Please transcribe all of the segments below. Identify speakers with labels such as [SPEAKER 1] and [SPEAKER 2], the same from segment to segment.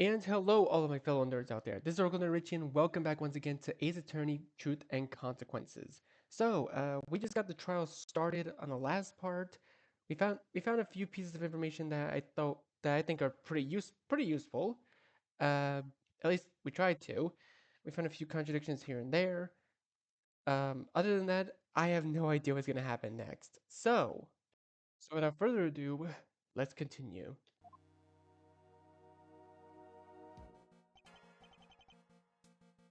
[SPEAKER 1] And hello, all of my fellow nerds out there. This is Oracle Nerd Richie, and welcome back once again to Ace Attorney: Truth and Consequences. We just got the trial started on the last part. We found a few pieces of information that I think are pretty useful. Uh, at least we tried to. We found a few contradictions here and there. Other than that, I have no idea what's gonna happen next. So without further ado, let's continue.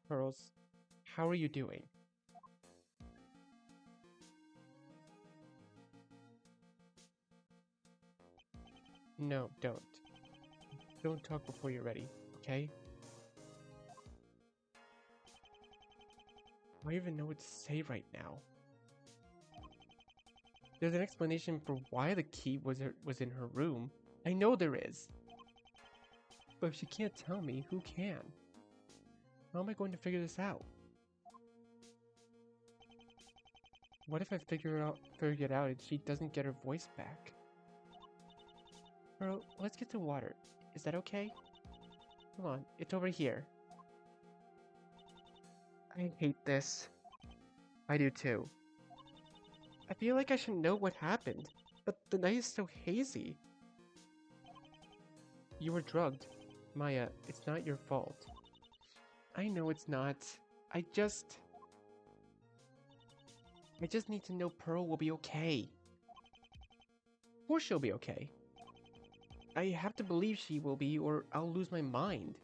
[SPEAKER 1] Pearls, how are you doing? No, don't. Don't talk before you're ready, okay? I don't even know what to say right now. There's an explanation for why the key was in her room. I know there is. But if she can't tell me, who can? How am I going to figure this out? What if I figure it out and she doesn't get her voice back? Bro, let's get to water. Is that okay? Come on, it's over here. I hate this. I do too. I feel like I should know what happened, but the night is so hazy. You were drugged. Maya, it's not your fault. I know it's not. I just... I just need to know Pearl will be okay. Of course she'll be okay. I have to believe she will be, or I'll lose my mind.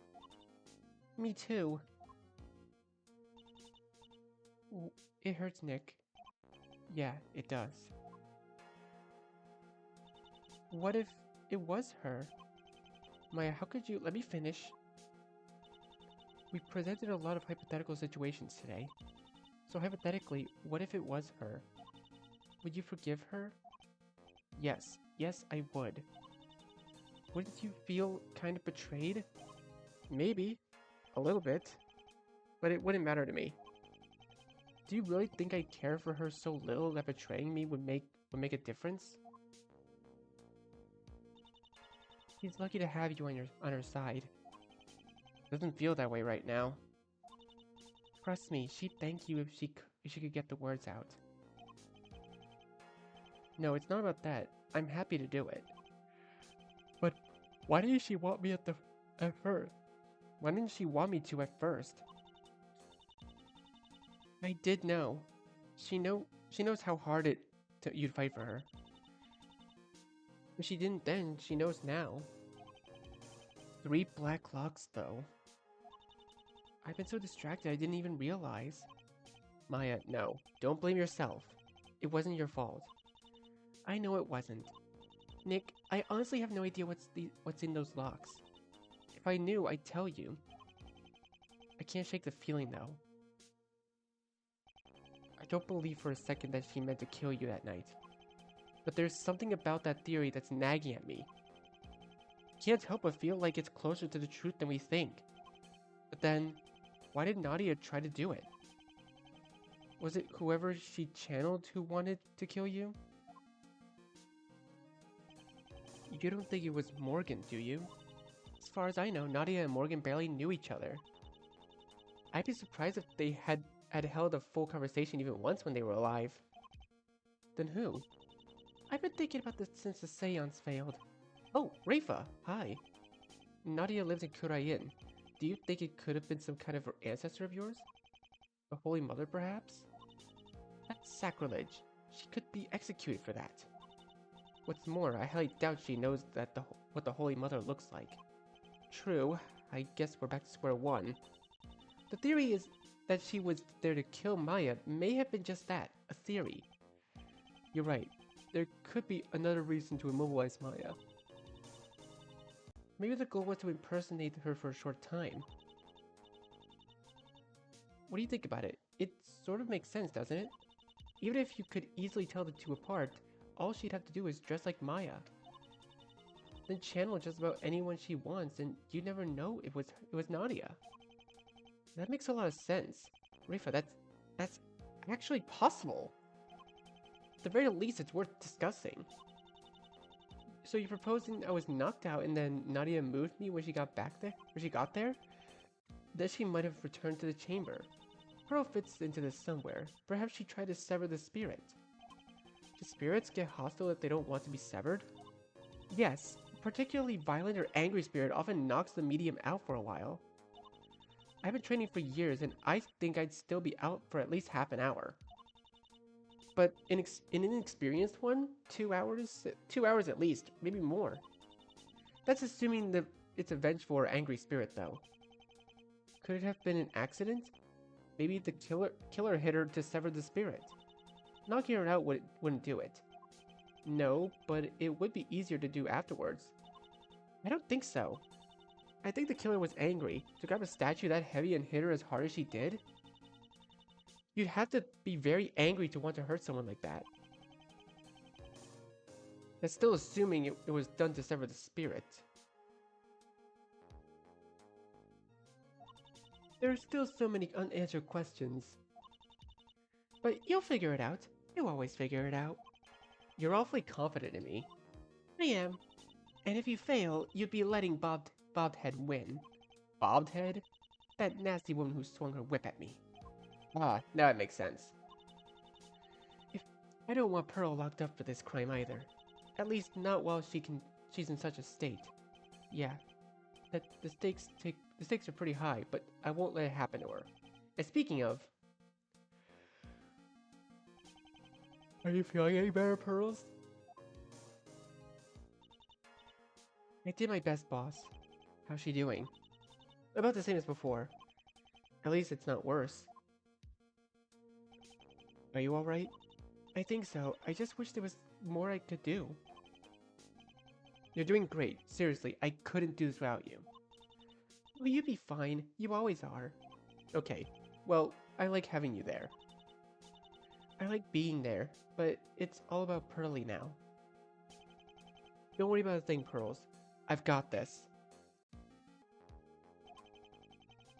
[SPEAKER 1] Me too. It hurts, Nick. Yeah, it does. What if it was her? Maya, how could you... Let me finish. We presented a lot of hypothetical situations today. So hypothetically, what if it was her? Would you forgive her? Yes. Yes, I would. Wouldn't you feel kind of betrayed? Maybe. A little bit. But it wouldn't matter to me. Do you really think I care for her so little that betraying me would make a difference? She's lucky to have you on her side. Doesn't feel that way right now. Trust me, she'd thank you if she could get the words out. No, it's not about that. I'm happy to do it. But why didn't she want me at first? Why didn't she want me to at first? I did know. She knows how hard you'd fight for her. If she didn't then, she knows now. 3 black clocks though. I've been so distracted I didn't even realize. Maya, no. Don't blame yourself. It wasn't your fault. I know it wasn't. Nick, I honestly have no idea what's in those locks. If I knew, I'd tell you. I can't shake the feeling though. I don't believe for a second that she meant to kill you that night. But there's something about that theory that's nagging at me. Can't help but feel like it's closer to the truth than we think. But then, why did Nadia try to do it? Was it whoever she channeled who wanted to kill you? You don't think it was Morgan, do you? As far as I know, Nadia and Morgan barely knew each other. I'd be surprised if they had held a full conversation even once when they were alive. Then who? I've been thinking about this since the seance failed. Oh, Rafa! Hi. Nadia lives in Kurayin. Do you think it could have been some kind of ancestor of yours? A Holy Mother, perhaps? That's sacrilege. She could be executed for that. What's more, I highly doubt she knows what the Holy Mother looks like. True, I guess we're back to square one. The theory is that she was there to kill Maya may have been just that, a theory. You're right, there could be another reason to immobilize Maya. Maybe the goal was to impersonate her for a short time. What do you think about it? It sort of makes sense, doesn't it? Even if you could easily tell the two apart, all she'd have to do is dress like Maya. Then channel just about anyone she wants and you'd never know it was Nadia. That makes a lot of sense. Rifa, that's actually possible. At the very least, it's worth discussing. So you're proposing I was knocked out and then Nadia moved me when she got back there? When she got there? That she might have returned to the chamber. Pearl fits into this somewhere. Perhaps she tried to sever the spirit. Do spirits get hostile if they don't want to be severed? Yes, particularly violent or angry spirit often knocks the medium out for a while. I've been training for years and I think I'd still be out for at least half an hour. But in an inexperienced one, 2 hours? 2 hours at least, maybe more. That's assuming that it's a vengeful or angry spirit though. Could it have been an accident? Maybe the killer hit her to sever the spirit. Knocking her out wouldn't do it. No, but it would be easier to do afterwards. I don't think so. I think the killer was angry to grab a statue that heavy and hit her as hard as she did. You'd have to be very angry to want to hurt someone like that. That's still assuming it was done to sever the spirit. There are still so many unanswered questions. But you'll figure it out. You always figure it out. You're awfully confident in me. I am. And if you fail, you'd be letting Bobhead win. Bobhead? That nasty woman who swung her whip at me. Ah, now it makes sense. I don't want Pearl locked up for this crime either. At least not while she's in such a state. Yeah. The stakes are pretty high, but I won't let it happen to her. And speaking of... Are you feeling any better, Pearls? I did my best, boss. How's she doing? About the same as before. At least it's not worse. Are you alright? I think so. I just wish there was more I could do. You're doing great. Seriously, I couldn't do this without you. Will you be fine? You always are. Okay. Well, I like having you there. I like being there, but it's all about Pearly now. Don't worry about a thing, Pearls. I've got this.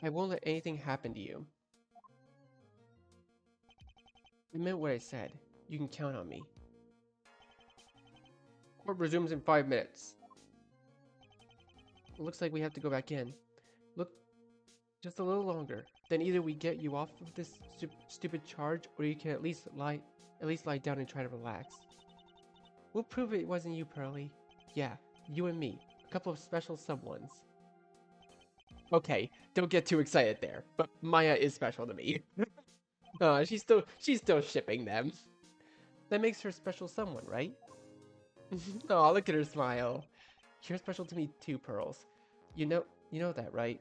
[SPEAKER 1] I won't let anything happen to you. I meant what I said. You can count on me. Court resumes in 5 minutes. It looks like we have to go back in. Look, just a little longer. Then either we get you off of this stupid charge, or you can at least lie down and try to relax. We'll prove it wasn't you, Pearly. Yeah, you and me. A couple of special someones. Okay, don't get too excited there, but Maya is special to me. She's still shipping them. That makes her special someone, right? Oh, look at her smile. You're special to me too, Pearls. You know that, right?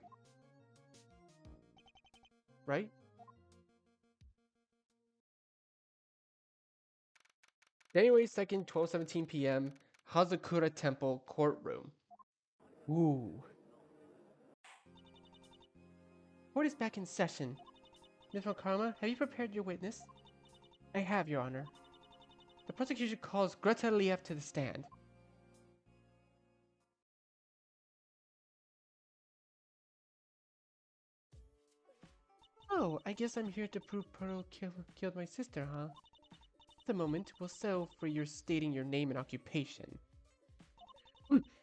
[SPEAKER 1] Right? January 2nd, 12:17 p.m. Hazakura Temple courtroom. Ooh. Court is back in session. Ms. Makarma, have you prepared your witness? I have, Your Honor. The prosecution calls Greta Liev to the stand. Oh, I guess I'm here to prove Pearl killed my sister, huh? At the moment, we'll settle for your stating your name and occupation.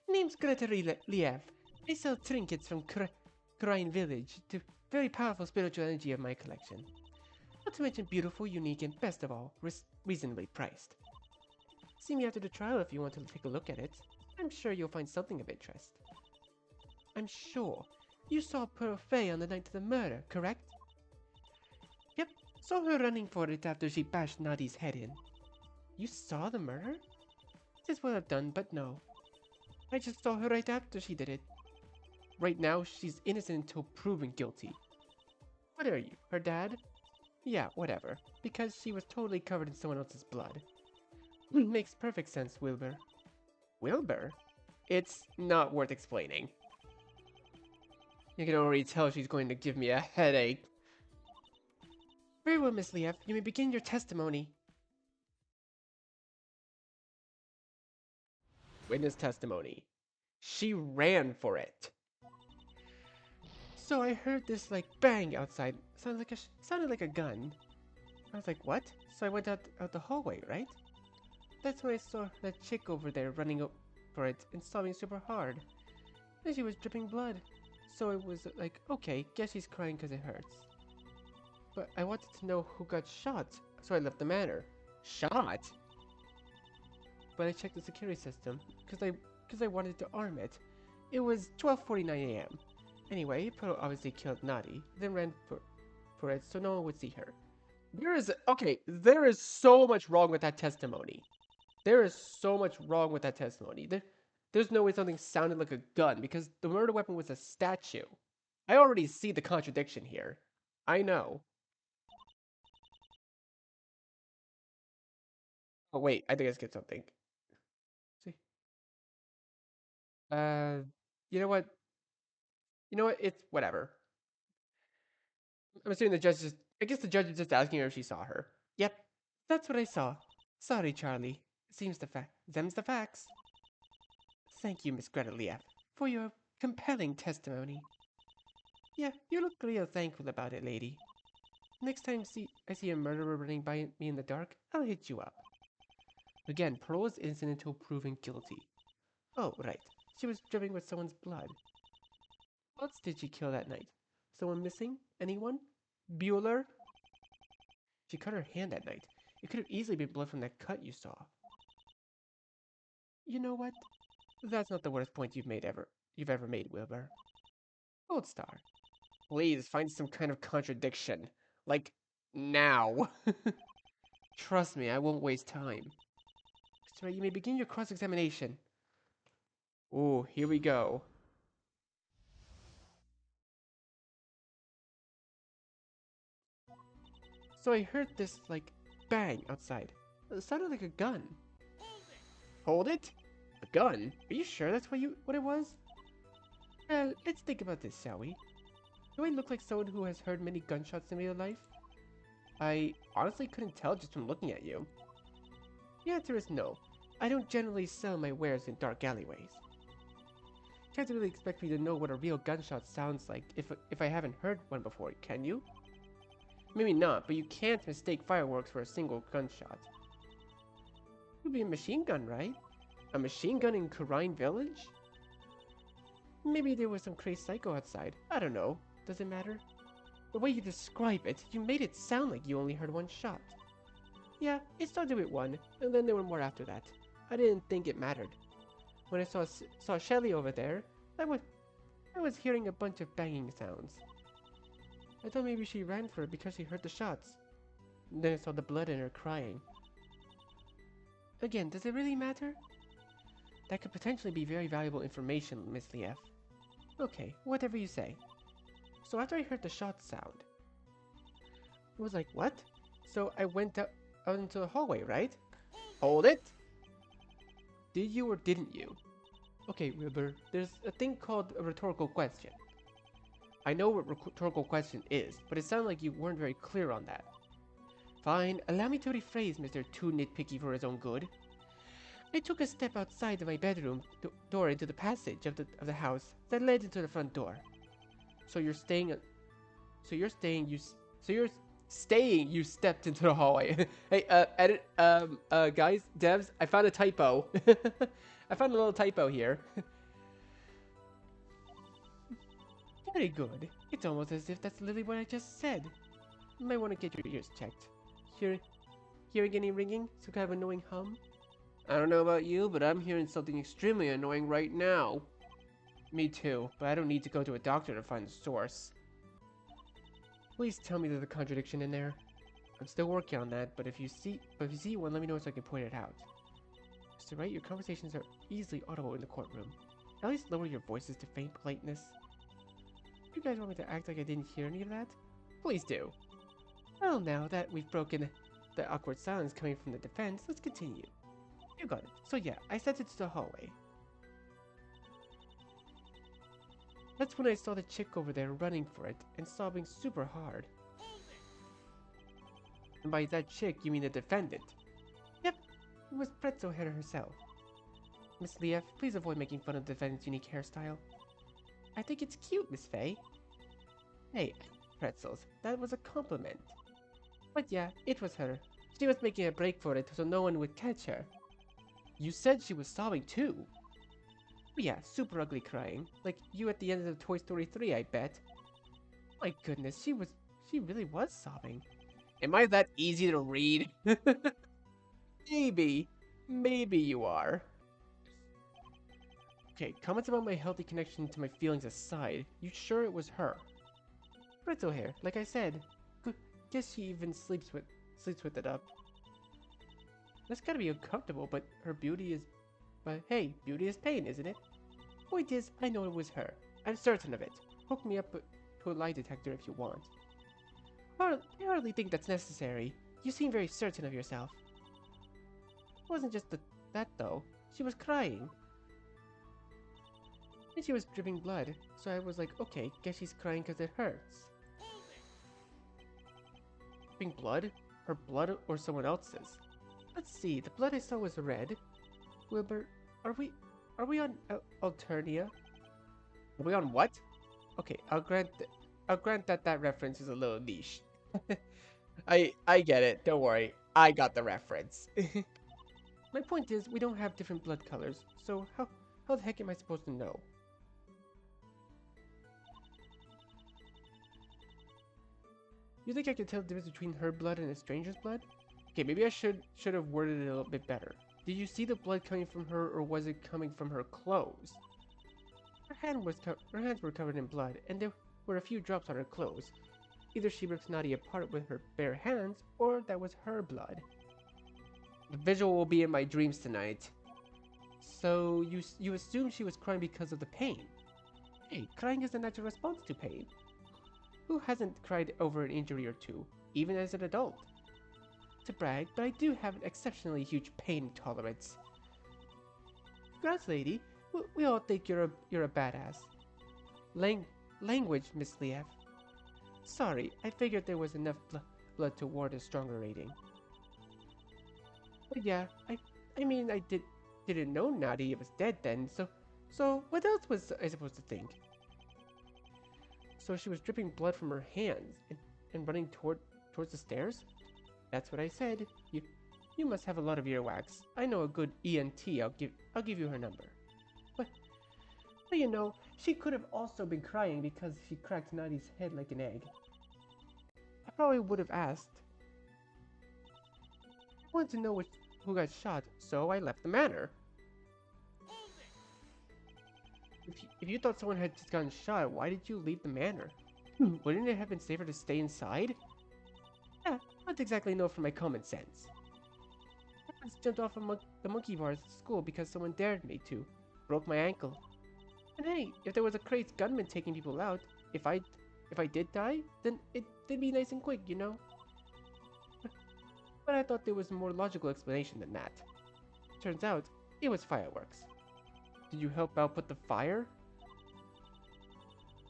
[SPEAKER 1] Name's Greta Liev. I sell trinkets from Crine Village to very powerful spiritual energy of my collection. Not to mention beautiful, unique, and best of all, reasonably priced. See me after the trial if you want to take a look at it. I'm sure you'll find something of interest. I'm sure. You saw Pearl Fey on the night of the murder, correct? Yep, saw her running for it after she bashed Nadi's head in. You saw the murder? This would have done, but no. I just saw her right after she did it. Right now, she's innocent until proven guilty. What are you, her dad? Yeah, whatever. Because she was totally covered in someone else's blood. Makes perfect sense, Wilbur. Wilbur? It's not worth explaining. You can already tell she's going to give me a headache. Very well, Miss Liev. You may begin your testimony. Witness testimony. She ran for it. So I heard this like bang outside. Sounded like a gun. I was like, what? So I went out the hallway, right? That's when I saw that chick over there running for it and sobbing super hard. Then she was dripping blood. So it was like, okay, guess she's crying because it hurts. But I wanted to know who got shot, so I left the manor. Shot? But I checked the security system, because I wanted to arm it. It was 12:49 a.m. Anyway, Pro obviously killed Nadi, then ran for it so no one would see her. There is so much wrong with that testimony. There is so much wrong with that testimony. There's no way something sounded like a gun, because the murder weapon was a statue. I already see the contradiction here. I know. Oh wait, I think I skipped something. See? Uh, you know what? You know what? It's whatever. I'm assuming the judge just. I guess the judge is just asking her if she saw her. Yep, that's what I saw. Sorry, Charlie. Them's the facts. Thank you, Miss Greteliev, for your compelling testimony. Yeah, you look real thankful about it, lady. Next time I see a murderer running by me in the dark, I'll hit you up. Again, Pearl is innocent until proven guilty. Oh, right. She was dripping with someone's blood. Who else did she kill that night? Someone missing? Anyone? Bueller? She cut her hand that night. It could have easily been blood from that cut you saw. You know what? That's not the worst point you've ever made, Wilbur. Gold Star. Please find some kind of contradiction. Like, now. Trust me, I won't waste time. Mr. Wright, you may begin your cross-examination. Ooh, here we go. So I heard this, like, bang outside. It sounded like a gun. Hold it? A gun? Are you sure that's what it was? Well, let's think about this, shall we? Do I look like someone who has heard many gunshots in real life? I honestly couldn't tell just from looking at you. The answer is no. I don't generally sell my wares in dark alleyways. Can't really expect me to know what a real gunshot sounds like if I haven't heard one before, can you? Maybe not, but you can't mistake fireworks for a single gunshot. It would be a machine gun, right? A machine gun in Kurine Village? Maybe there was some crazy psycho outside. I don't know. Does it matter? The way you describe it, you made it sound like you only heard one shot. Yeah, it started with one, and then there were more after that. I didn't think it mattered. When I saw Shelly over there, I was hearing a bunch of banging sounds. I thought maybe she ran for it because she heard the shots. Then I saw the blood in her crying. Again, does it really matter? That could potentially be very valuable information, Miss Lief. Okay, whatever you say. So after I heard the shot sound, I was like, what? So I went out into the hallway, right? Hold it! Did you or didn't you? Okay, Wilbur, there's a thing called a rhetorical question. I know what rhetorical question is, but it sounded like you weren't very clear on that. Fine, allow me to rephrase, Mr. Too Nitpicky for his own good. I took a step outside of my bedroom door into the passage of the house that led into the front door. So you're saying you stepped into the hallway. Hey, edit, guys, devs, I found a typo. I found a little typo here. Very good. It's almost as if that's literally what I just said. You might want to get your ears checked. Hearing any ringing? Some kind of annoying hum? I don't know about you, but I'm hearing something extremely annoying right now. Me too, but I don't need to go to a doctor to find the source. Please tell me there's a contradiction in there. I'm still working on that, but if you see one, let me know so I can point it out. Mr. Wright, your conversations are easily audible in the courtroom. At least lower your voices to feign politeness. You guys want me to act like I didn't hear any of that? Please do. Well, now that we've broken the awkward silence coming from the defense, let's continue. You got it. So yeah, I sent it to the hallway. That's when I saw the chick over there running for it and sobbing super hard. And by that chick, you mean the defendant? Yep, it was Pretzel Hair herself. Miss Lief, please avoid making fun of the defendant's unique hairstyle. I think it's cute, Miss Faye. Hey, Pretzels, that was a compliment. But yeah, it was her. She was making a break for it so no one would catch her. You said she was sobbing too. Oh yeah, super ugly crying. Like you at the end of Toy Story 3, I bet. My goodness, she really was sobbing. Am I that easy to read? Maybe. Maybe you are. Okay, comments about my healthy connection to my feelings aside, you sure it was her? Brittle hair, like I said. Guess she even sleeps with it up. That's gotta be uncomfortable, but her beauty is... But hey, beauty is pain, isn't it? Point is, I know it was her. I'm certain of it. Hook me up to a lie detector if you want. I hardly think that's necessary. You seem very certain of yourself. It wasn't just that though. She was crying. And she was dripping blood, so I was like, okay, guess she's crying because it hurts. Dripping blood? Her blood or someone else's? Let's see, the blood I saw was red. Wilbur, are we on Alternia? Are we on what? Okay, I'll grant that reference is a little niche. I get it. Don't worry. I got the reference. My point is, we don't have different blood colors, so how the heck am I supposed to know? You think I can tell the difference between her blood and a stranger's blood? Okay, maybe I should have worded it a little bit better. Did you see the blood coming from her, or was it coming from her clothes? Her hands were covered in blood, and there were a few drops on her clothes. Either she ripped Nadia apart with her bare hands, or that was her blood. The visual will be in my dreams tonight. So you assume she was crying because of the pain? Hey, crying is a natural response to pain. Who hasn't cried over an injury or two, even as an adult? To brag, but I do have an exceptionally huge pain tolerance. Congrats, lady. We all think you're a badass. Language, Miss Liev. Sorry, I figured there was enough blood to warrant a stronger rating. But yeah, I mean, I didn't know Nadia was dead then, so what else was I supposed to think? So she was dripping blood from her hands and running towards the stairs? That's what I said. You must have a lot of earwax. I know a good ENT. I'll give you her number. But you know, she could have also been crying because she cracked Nadia's head like an egg. I probably would have asked. I wanted to know who got shot, so I left the manor. If you thought someone had just gotten shot, why did you leave the manor? Wouldn't it have been safer to stay inside? Yeah, not exactly know from my common sense. I once jumped off the monkey bars at school because someone dared me to. Broke my ankle. And hey, if there was a crazed gunman taking people out, if I did die, then it'd be nice and quick, you know? But I thought there was a more logical explanation than that. Turns out, it was fireworks. Did you help out put the fire?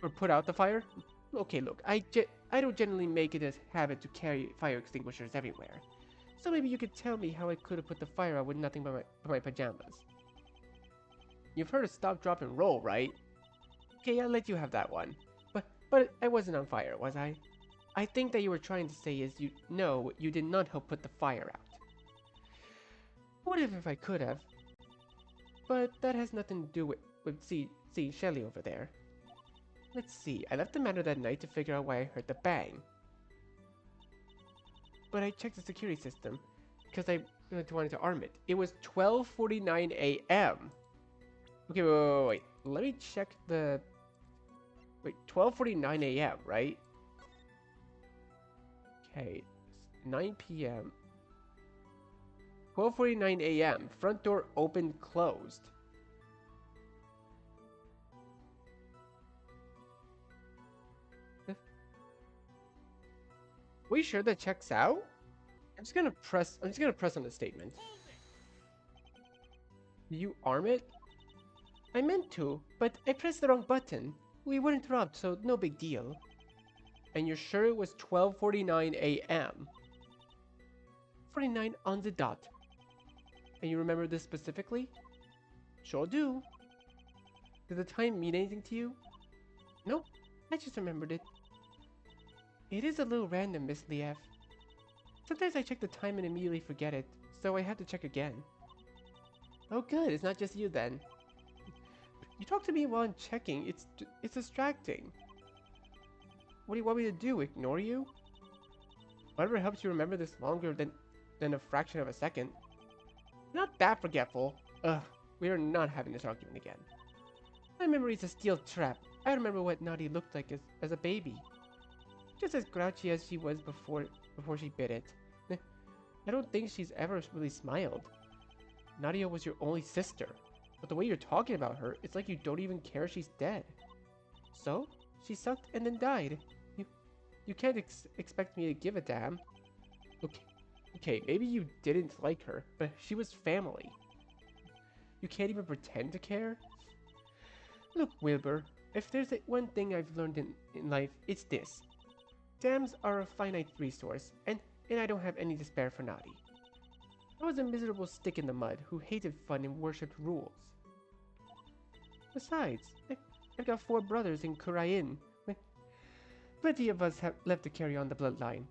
[SPEAKER 1] Or put out the fire? Okay, look, I don't generally make it a habit to carry fire extinguishers everywhere. So maybe you could tell me how I could have put the fire out with nothing but my pajamas. You've heard of stop, drop, and roll, right? Okay, I'll let you have that one. But I wasn't on fire, was I? I think that you were trying to say is you did not help put the fire out. What if I could have? But that has nothing to do with seeing Shelly over there. Let's see, I left the manor that night to figure out why I heard the bang. But I checked the security system, because I wanted to arm it. It was 12:49 a.m. Okay, wait. Let me check the... Wait, 12:49 a.m., right? Okay, 9 p.m. 12:49 a.m. Front door open, closed. Are we sure that checks out? I'm just gonna press on the statement. Did you arm it? I meant to, but I pressed the wrong button. We weren't robbed, so no big deal. And you're sure it was 12:49 a.m.? 49 on the dot. And you remember this specifically? Sure do. Did the time mean anything to you? Nope, I just remembered it. It is a little random, Miss Liev. Sometimes I check the time and immediately forget it, so I had to check again. Oh good, it's not just you then. You talk to me while I'm checking. It's distracting. What do you want me to do? Ignore you? Whatever helps you remember this longer than a fraction of a second. Not that forgetful. Ugh, we are not having this argument again. My memory is a steel trap. I remember what Naughty looked like as a baby. Just as grouchy as she was before she bit it. I don't think she's ever really smiled. Nadia was your only sister. But the way you're talking about her, it's like you don't even care she's dead. So? She sucked and then died. You can't expect me to give a damn. Okay, maybe you didn't like her, but she was family. You can't even pretend to care? Look, Wilbur, if there's one thing I've learned in life, it's this. Dams are a finite resource, and I don't have any to spare for Naughty. I was a miserable stick in the mud who hated fun and worshipped rules. Besides, I've got 4 brothers in Kurain. Plenty of us have left to carry on the bloodline.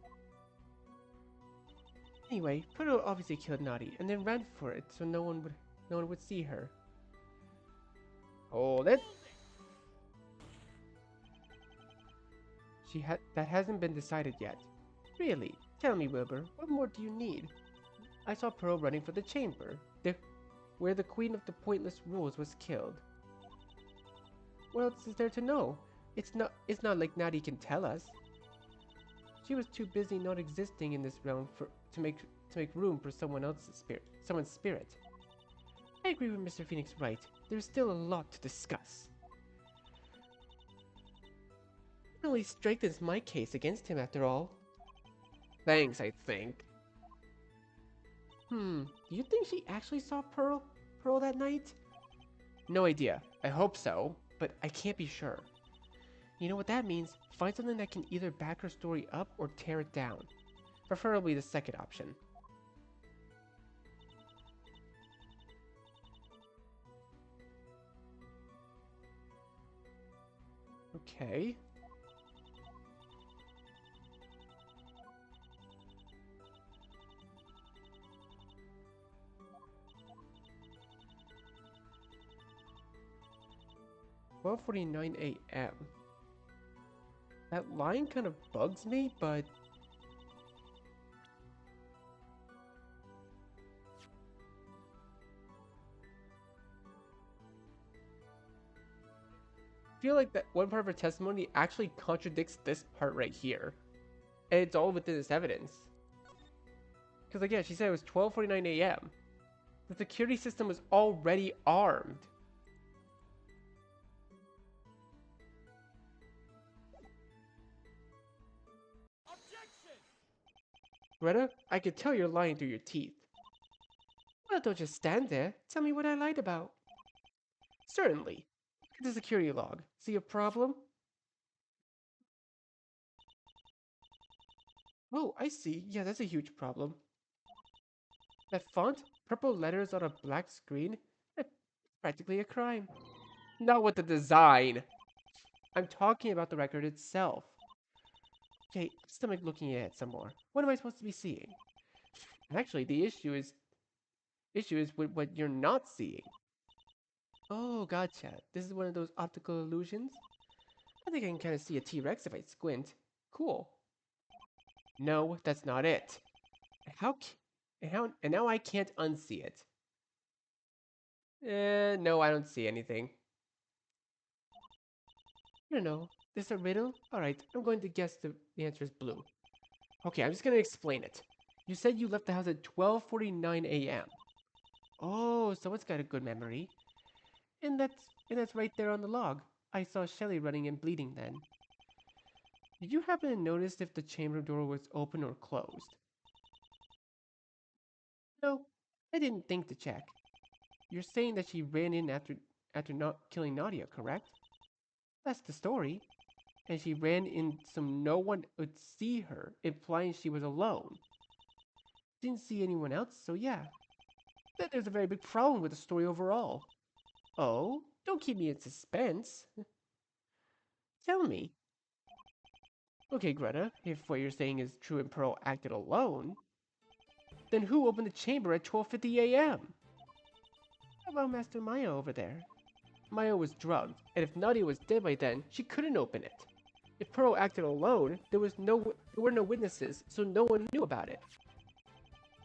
[SPEAKER 1] Anyway, Proto obviously killed Naughty and then ran for it so no one would see her. Hold it. That hasn't been decided yet. Really? Tell me, Wilbur, what more do you need? I saw Pearl running for the chamber, where the queen of the pointless rules was killed. What else is there to know? It's not like Naughty can tell us. She was too busy not existing in this realm to make room for someone's spirit. I agree with Mr. Phoenix Wright. There's still a lot to discuss. It only strengthens my case against him after all. Thanks, I think. Do you think she actually saw Pearl that night? No idea. I hope so, but I can't be sure. You know what that means? Find something that can either back her story up or tear it down. Preferably the second option. Okay. "12:49 a.m. That line kind of bugs me, but I feel like that one part of her testimony actually contradicts this part right here. And it's all within this evidence. Because again, she said it was 12:49 a.m. The security system was already armed. Objection! Greta, I can tell you're lying through your teeth. Well, don't just stand there. Tell me what I lied about. Certainly. Look at the security log. See a problem? Oh, I see. Yeah, that's a huge problem. That font? Purple letters on a black screen? It's practically a crime. Not with the design. I'm talking about the record itself. Okay, stomach looking at it some more. What am I supposed to be seeing? Actually, the issue is with what you're not seeing. Oh, gotcha. This is one of those optical illusions? I think I can kind of see a T-Rex if I squint. Cool. No, that's not it. And now I can't unsee it. No, I don't see anything. I don't know. This is a riddle? Alright, I'm going to guess the answer is blue. Okay, I'm just gonna explain it. You said you left the house at 12:49 a.m. Oh, someone's got a good memory. And that's right there on the log. I saw Shelly running and bleeding then. Did you happen to notice if the chamber door was open or closed? No, I didn't think to check. You're saying that she ran in after not killing Nadia, correct? That's the story. And she ran in so no one would see her, implying she was alone. Didn't see anyone else, so yeah. Then there's a very big problem with the story overall. Oh, don't keep me in suspense. Tell me. Okay, Greta, if what you're saying is true and Pearl acted alone, then who opened the chamber at 12:50 a.m.? How about Master Maya over there? Maya was drugged, and if Nadia was dead by then, she couldn't open it. If Pearl acted alone, there were no witnesses, so no one knew about it.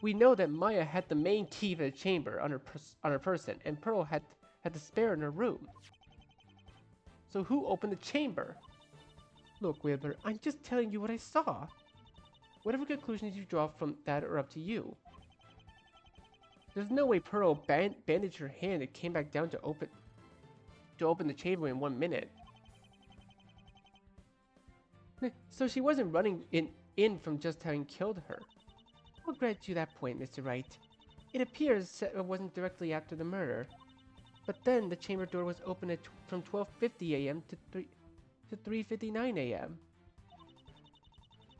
[SPEAKER 1] We know that Maya had the main key for the chamber on her person, and Pearl had the spare in her room. So who opened the chamber? Look, Wilbur, I'm just telling you what I saw. Whatever conclusions you draw from that are up to you. There's no way Pearl bandaged her hand and came back down to open the chamber in 1 minute. So she wasn't running in from just having killed her. I'll grant you that point, Mr. Wright. It appears it wasn't directly after the murder. But then the chamber door was open from 12:50 a.m. to 3:59 a.m.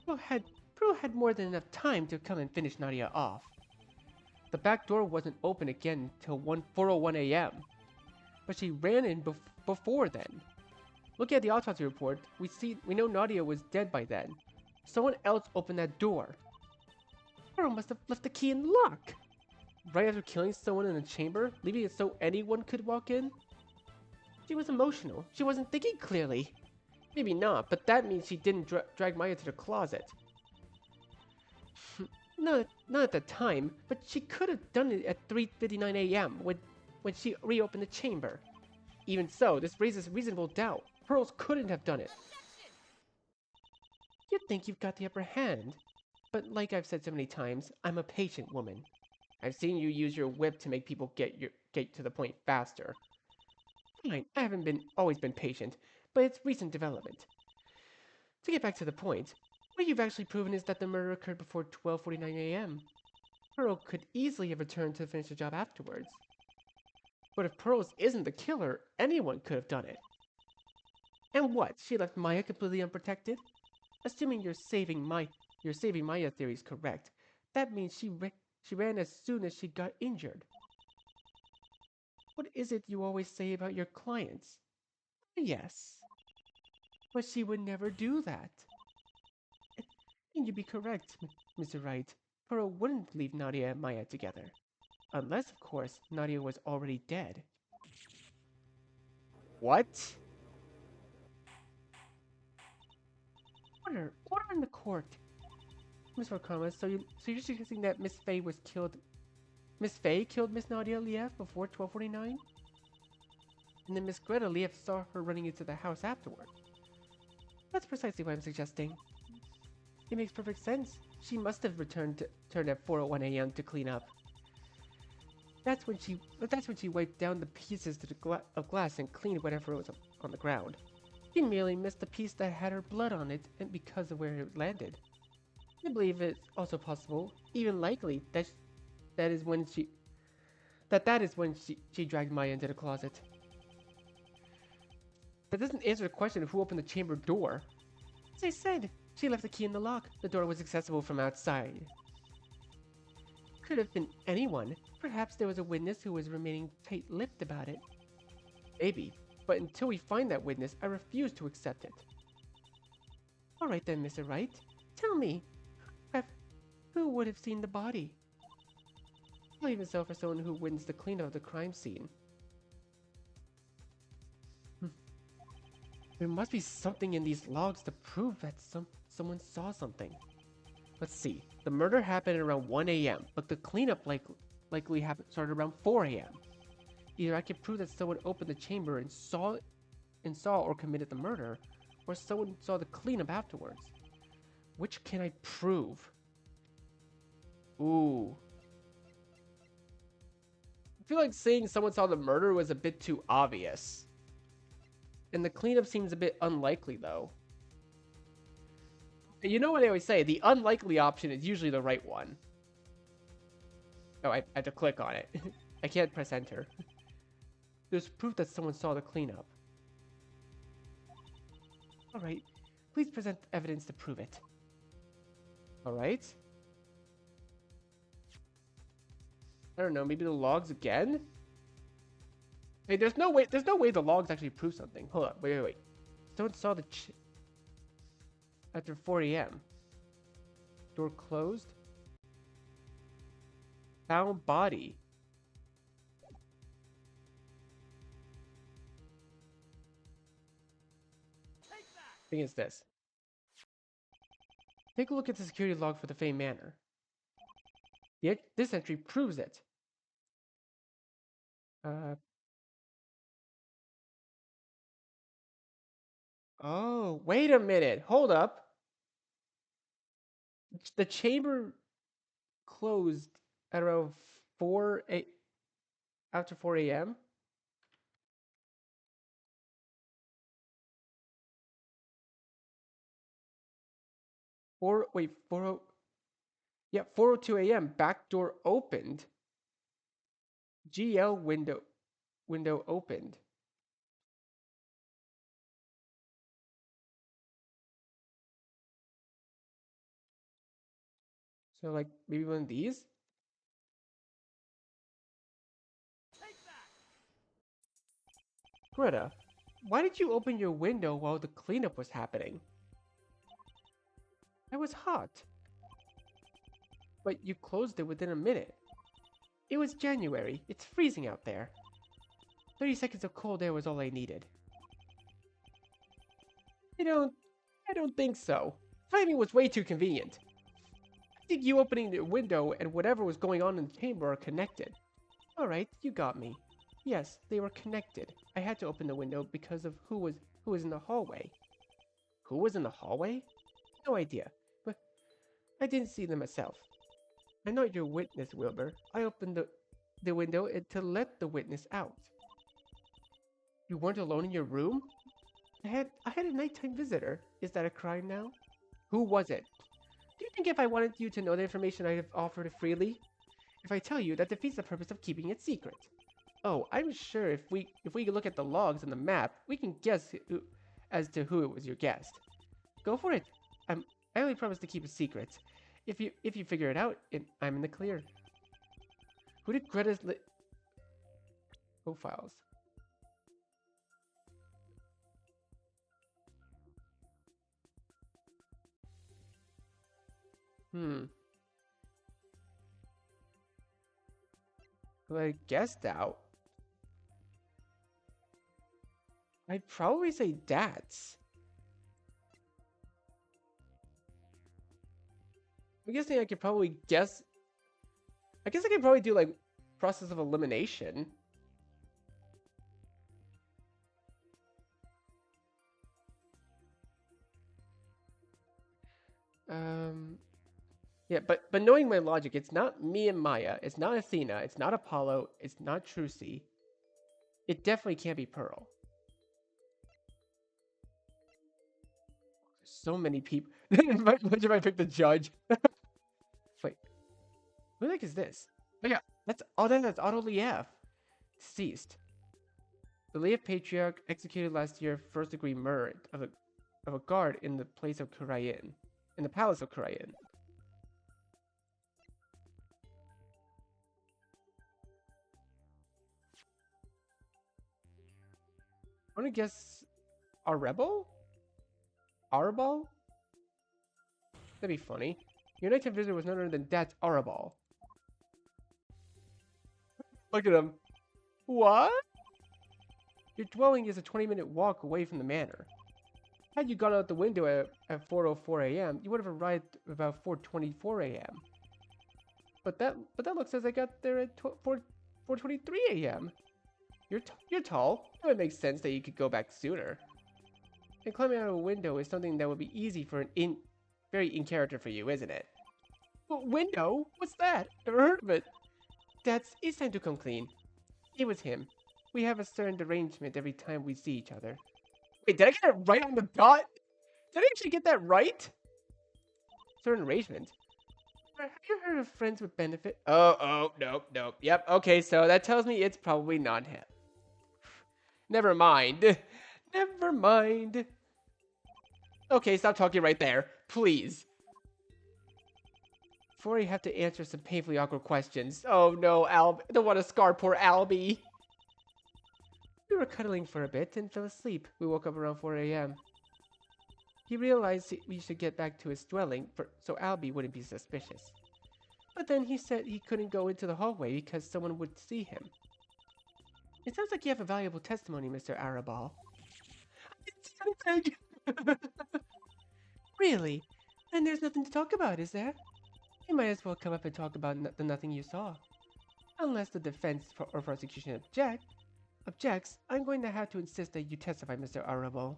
[SPEAKER 1] Pearl had more than enough time to come and finish Nadia off. The back door wasn't open again until 4:01 a.m. But she ran in before then. Looking at the autopsy report, we know Nadia was dead by then. Someone else opened that door. Pearl must have left the key in the lock. Right after killing someone in the chamber, leaving it so anyone could walk in? She was emotional. She wasn't thinking clearly. Maybe not, but that means she didn't drag Maya to the closet. Not at the time, but she could have done it at 3:59 a.m. when she reopened the chamber. Even so, this raises reasonable doubt. Pearls couldn't have done it. You think you've got the upper hand, but like I've said so many times, I'm a patient woman. I've seen you use your whip to make people get to the point faster. Fine, I haven't always been patient, but it's recent development. To get back to the point, what you've actually proven is that the murder occurred before 12:49 a.m. Pearl could easily have returned to finish the job afterwards. But if Pearls isn't the killer, anyone could have done it. And what? She left Maya completely unprotected? Assuming your saving Maya theory is correct, that means she ran as soon as she got injured. What is it you always say about your clients? Yes. But she would never do that. And you'd be correct, Mr. Wright. Pearl wouldn't leave Nadia and Maya together. Unless, of course, Nadia was already dead. What? Order in the court. Miss Rakama, so you're suggesting that Miss Faye killed Miss Nadia Liev before 12:49? And then Miss Greta Liev saw her running into the house afterward. That's precisely what I'm suggesting. It makes perfect sense. She must have returned at 4:01 a.m. to clean up. That's when she wiped down the pieces of glass and cleaned whatever was on the ground. She merely missed the piece that had her blood on it, and because of where it landed. I believe it's also possible, even likely, that is when she dragged Maya into the closet. That doesn't answer the question of who opened the chamber door. As I said, she left the key in the lock. The door was accessible from outside. Could have been anyone. Perhaps there was a witness who was remaining tight-lipped about it. Maybe, but until we find that witness, I refuse to accept it. Alright then, Mr. Wright. Tell me, who would have seen the body? I'll even sell for someone who witnessed the cleanup of the crime scene. There must be something in these logs to prove that someone saw something. Let's see. The murder happened at around 1 a.m., but the cleanup likely started around 4 a.m. Either I can prove that someone opened the chamber and saw or committed the murder, or someone saw the cleanup afterwards. Which can I prove? Ooh. I feel like saying someone saw the murder was a bit too obvious. And the cleanup seems a bit unlikely, though. You know what I always say, the unlikely option is usually the right one. Oh, I have to click on it. I can't press enter. There's proof that someone saw the cleanup. Alright, please present evidence to prove it. Alright. I don't know, maybe the logs again? Hey, there's no way the logs actually prove something. Hold on, wait. Someone saw the after 4 a.m. Door closed. Found body. thing is this. Take a look at the security log for the Fey Manor. This entry proves it. Oh, wait a minute. Hold up. The chamber closed at around 4 a.m. 4:02 a.m. Back door opened. GL window opened. So like maybe one of these? Greta, why did you open your window while the cleanup was happening? I was hot. But you closed it within a minute. It was January. It's freezing out there. 30 seconds of cold air was all I needed. I don't think so. Timing was way too convenient. I think you opening the window and whatever was going on in the chamber are connected. Alright, you got me. Yes, they were connected. I had to open the window because of who was in the hallway. Who was in the hallway? No idea, but I didn't see them myself. I'm not your witness, Wilbur. I opened the window to let the witness out. You weren't alone in your room? I had a nighttime visitor. Is that a crime now? Who was it? Do you think if I wanted you to know the information I'd have offered it freely? If I tell you, that defeats the purpose of keeping it secret. Oh, I'm sure if we look at the logs and the map, we can guess as to who it was your guest. Go for it. I only promise to keep it secret. If you figure it out, I'm in the clear. Who did Greta's profiles? Who I guessed out? I'd probably say Dats. I'm guessing I could probably guess. I guess I could probably do like process of elimination. Yeah, but knowing my logic, it's not me and Maya. It's not Athena. It's not Apollo. It's not Trucy. It definitely can't be Pearl. So many people. Imagine if I pick the judge. Wait, who the heck is this? Oh yeah, that's Otto Liev. Deceased. The Liev patriarch executed last year first-degree murder of a guard in the place of Kurayan, in the palace of Kurayan. I want to guess a rebel? Arabal? That'd be funny. Your nighttime visitor was none other than Dad's Arabal. Look at him. What? Your dwelling is a 20-minute walk away from the manor. Had you gone out the window at 4:04 a.m., you would have arrived about 4:24 a.m. But that looks as I got there at 4:23 a.m. You're tall. It would make sense that you could go back sooner. And climbing out of a window is something that would be easy for very in character for you, isn't it? But window? What's that? Never heard of it. It's time to come clean. It was him. We have a certain arrangement every time we see each other. Wait, did I get it right on the dot? Did I actually get that right? Certain arrangement? Have you heard of friends with benefit? Oh, nope. Yep, okay, so that tells me it's probably not him. Never mind. Never mind. Okay, stop talking right there. Please. Before I have to answer some painfully awkward questions. Oh no, I don't want to scar poor Albie. We were cuddling for a bit and fell asleep. We woke up around 4 a.m. He realized we should get back to his dwelling so Albie wouldn't be suspicious. But then he said he couldn't go into the hallway because someone would see him. It sounds like you have a valuable testimony, Mr. Arabal. Really? Then there's nothing to talk about, is there? You might as well come up and talk about the nothing you saw. Unless the defense or prosecution objects, I'm going to have to insist that you testify, Mr. Arabo.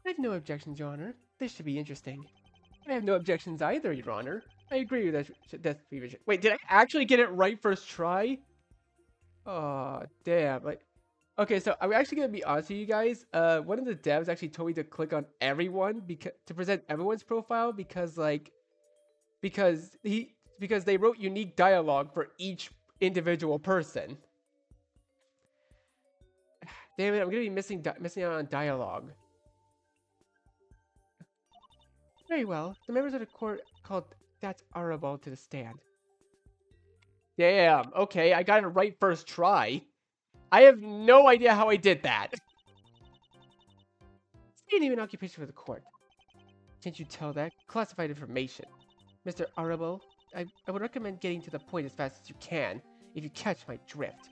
[SPEAKER 1] I have no objections, Your Honor. This should be interesting. I have no objections either, Your Honor. I agree with that. Wait, did I actually get it right first try? Oh, damn. Like, okay, so I'm actually gonna be honest with you guys. One of the devs actually told me to click on everyone to present everyone's profile because they wrote unique dialogue for each individual person. Damn it, I'm gonna be missing out on dialogue. Very well. The members of the court called That's Arable to the stand. Damn, okay, I got it right first try. I have no idea how I did that. Standing in occupation for the court. Can't you tell that? Classified information. Mr. Arable, I would recommend getting to the point as fast as you can, if you catch my drift.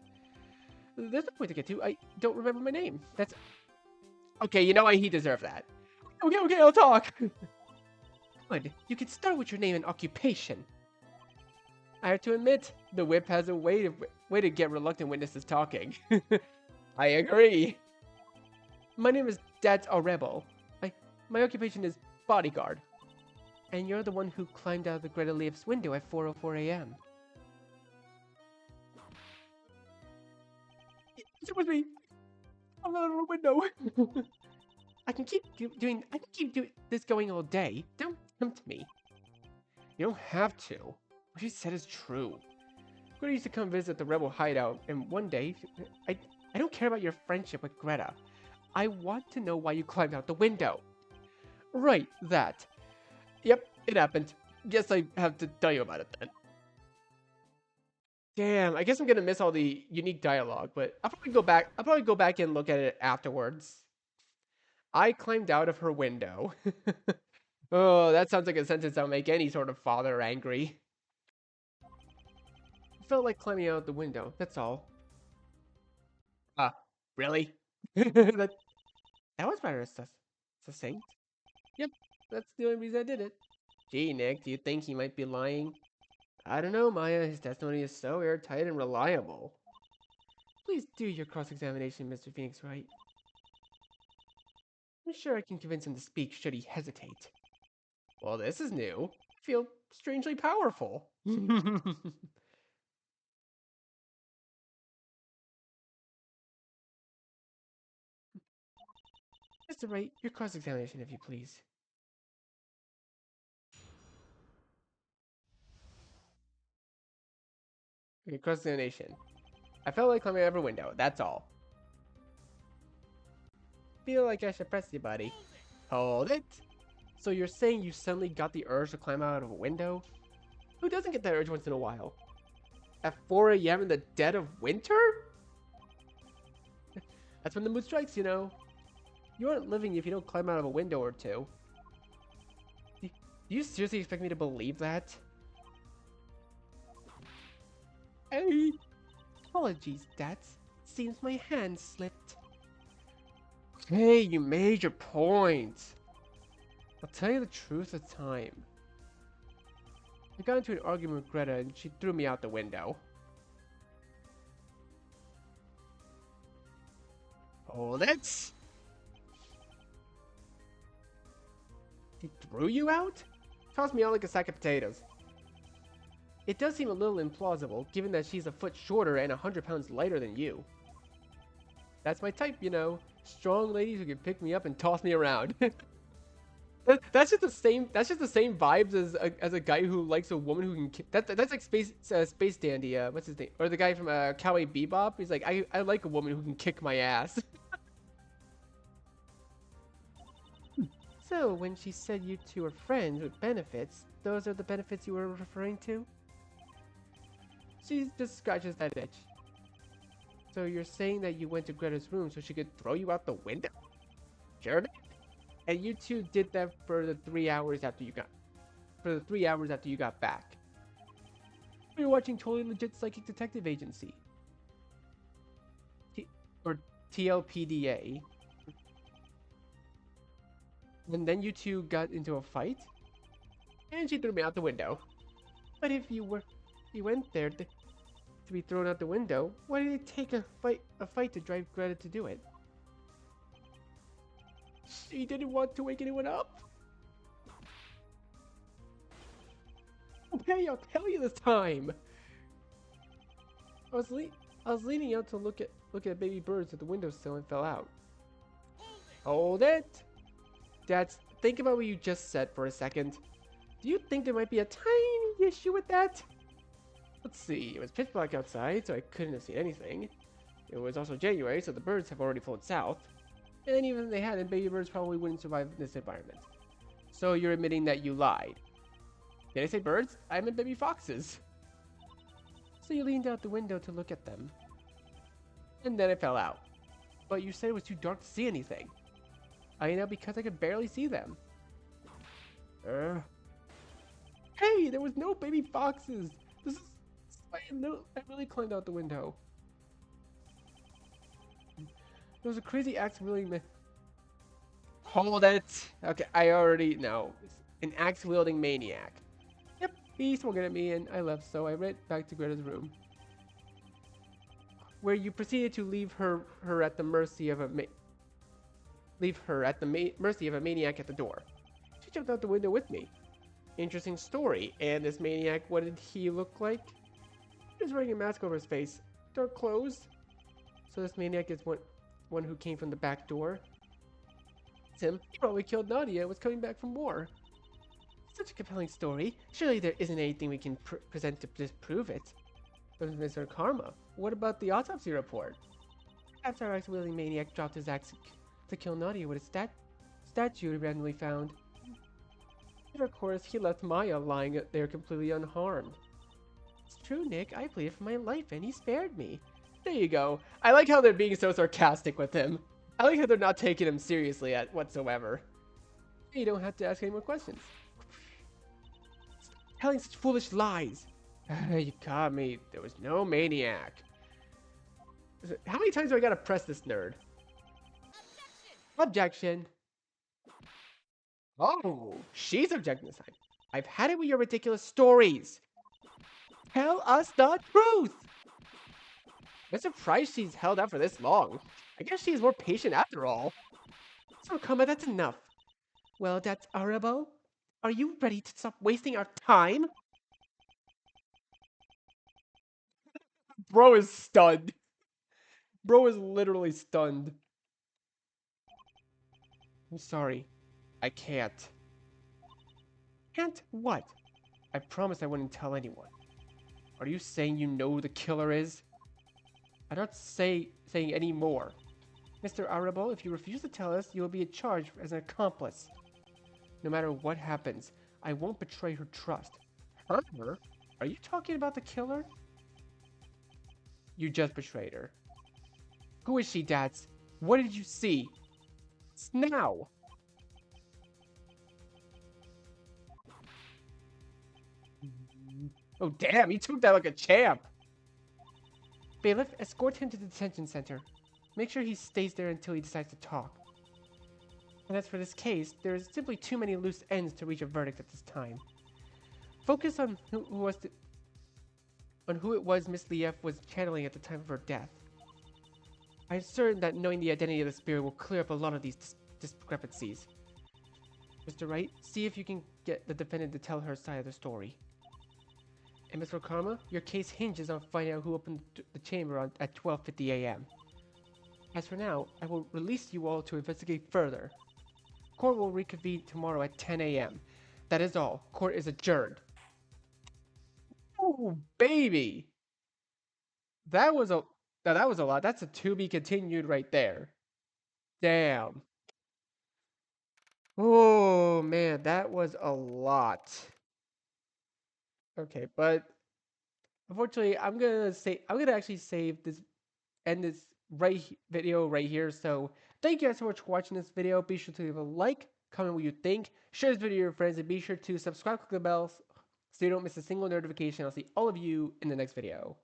[SPEAKER 1] There's no point to get to. I don't remember my name. That's... Okay, you know what? He deserved that. Okay, I'll talk. Good. You can start with your name and occupation. I have to admit, the whip has a way to get reluctant witnesses talking. I agree. My name is Dad's a Rebel. My occupation is bodyguard. And you're the one who climbed out of the Greta Leaf's window at 4:04 a.m. It was me. I'm out of a window. I can keep doing this going all day. Don't tempt me. You don't have to. What she said is true. Greta used to come visit the rebel hideout, and one day, I don't care about your friendship with Greta. I want to know why you climbed out the window. Right, that. Yep, it happened. Guess I have to tell you about it then. Damn, I guess I'm gonna miss all the unique dialogue, but I'll probably go back and look at it afterwards. I climbed out of her window. Oh, that sounds like a sentence that would make any sort of father angry. It felt like climbing out the window, that's all. Really? that was rather succinct. Yep, that's the only reason I did it. Gee, Nick, do you think he might be lying? I don't know, Maya. His testimony is so airtight and reliable. Please do your cross-examination, Mr. Phoenix Wright. I'm sure I can convince him to speak should he hesitate. Well, this is new. I feel strangely powerful. Mr. Wright, your cross-examination, if you please. Okay, cross-examination. I felt like climbing out of a window, that's all. Feel like I should press you, buddy. Hold it! So you're saying you suddenly got the urge to climb out of a window? Who doesn't get that urge once in a while? At 4 a.m. in the dead of winter? That's when the mood strikes, you know. You aren't living if you don't climb out of a window or two. Do you seriously expect me to believe that? Hey! Apologies, Dats. Seems my hand slipped. Okay, you made your point. I'll tell you the truth at the time. I got into an argument with Greta and she threw me out the window. Hold it! She threw you out? Tossed me out like a sack of potatoes. It does seem a little implausible, given that she's a foot shorter and 100 pounds lighter than you. That's my type, you know. Strong ladies who can pick me up and toss me around. That's just the same vibes as a guy who likes a woman who can. That's like Space Dandy. What's his name? Or the guy from Cowboy Bebop. He's like, I like a woman who can kick my ass. So when she said you two are friends with benefits, those are the benefits you were referring to? She just scratches that itch. So you're saying that you went to Greta's room so she could throw you out the window? Sure. And you two did that for the 3 hours after you got back. We were watching Totally Legit Psychic Detective Agency. Or TLPDA. And then you two got into a fight? And she threw me out the window. But if you went there to be thrown out the window, why did it take a fight to drive Greta to do it? She didn't want to wake anyone up? Okay, I'll tell you this time. I was leaning out to look at baby birds at the windowsill and fell out. Hold it! Dad, think about what you just said for a second. Do you think there might be a tiny issue with that? Let's see, it was pitch black outside, so I couldn't have seen anything. It was also January, so the birds have already flown south. And even if they hadn't, baby birds probably wouldn't survive in this environment. So you're admitting that you lied. Did I say birds? I meant baby foxes. So you leaned out the window to look at them. And then it fell out. But you said it was too dark to see anything. I know, because I could barely see them. Hey, there was no baby foxes. I really climbed out the window. There was a crazy axe-wielding man. Hold it! Okay, I already know. An axe-wielding maniac. Yep, he swung it at me and I left, so I ran back to Greta's room. Where you proceeded to leave her at the mercy of a mercy of a maniac at the door. She jumped out the window with me. Interesting story. And this maniac, what did he look like? He was wearing a mask over his face. Dark clothes. So this maniac is one who came from the back door. It's him. He probably killed Nadia and was coming back from war. Such a compelling story. Surely there isn't anything we can present to disprove it. But Mr. Karma, what about the autopsy report? Perhaps our axe-wielding maniac dropped his axe to kill Nadia with a statue he randomly found. And of course, he left Maya lying there completely unharmed. It's true, Nick. I pleaded for my life and he spared me. There you go. I like how they're being so sarcastic with him. I like how they're not taking him seriously whatsoever. You don't have to ask any more questions. Stop telling such foolish lies. You caught me. There was no maniac. How many times do I gotta press this nerd? Objection. Oh, she's objecting this time. I've had it with your ridiculous stories. Tell us the truth. I'm surprised she's held out for this long. I guess she's more patient after all. So, Kama, that's enough. Well, that's horrible. Are you ready to stop wasting our time? Bro is stunned. Bro is literally stunned. I'm sorry. I can't. Can't what? I promised I wouldn't tell anyone. Are you saying you know who the killer is? I'm not saying any more. Mr. Arabo, if you refuse to tell us, you will be charged as an accomplice. No matter what happens, I won't betray her trust. Her? Are you talking about the killer? You just betrayed her. Who is she, Dads? What did you see? It's now! Oh damn, he took that like a champ! Bailiff, escort him to the detention center. Make sure he stays there until he decides to talk. And as for this case, there is simply too many loose ends to reach a verdict at this time. Focus on who it was Miss Lief was channeling at the time of her death. I'm certain that knowing the identity of the spirit will clear up a lot of these discrepancies. Mr. Wright, see if you can get the defendant to tell her side of the story. And Mr. Karma, your case hinges on finding out who opened the chamber at 12:50 a.m. As for now, I will release you all to investigate further. Court will reconvene tomorrow at 10 a.m. That is all. Court is adjourned. Oh, baby! That was a lot. That's a to be continued right there. Damn. Oh, man, that was a lot. Okay, but unfortunately, I'm gonna actually end this video right here. So thank you guys so much for watching this video. Be sure to leave a like, comment what you think, share this video with your friends, and be sure to subscribe, click the bell so you don't miss a single notification. I'll see all of you in the next video.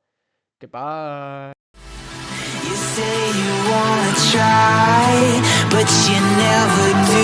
[SPEAKER 1] Goodbye. You say you wanna try, but you never do.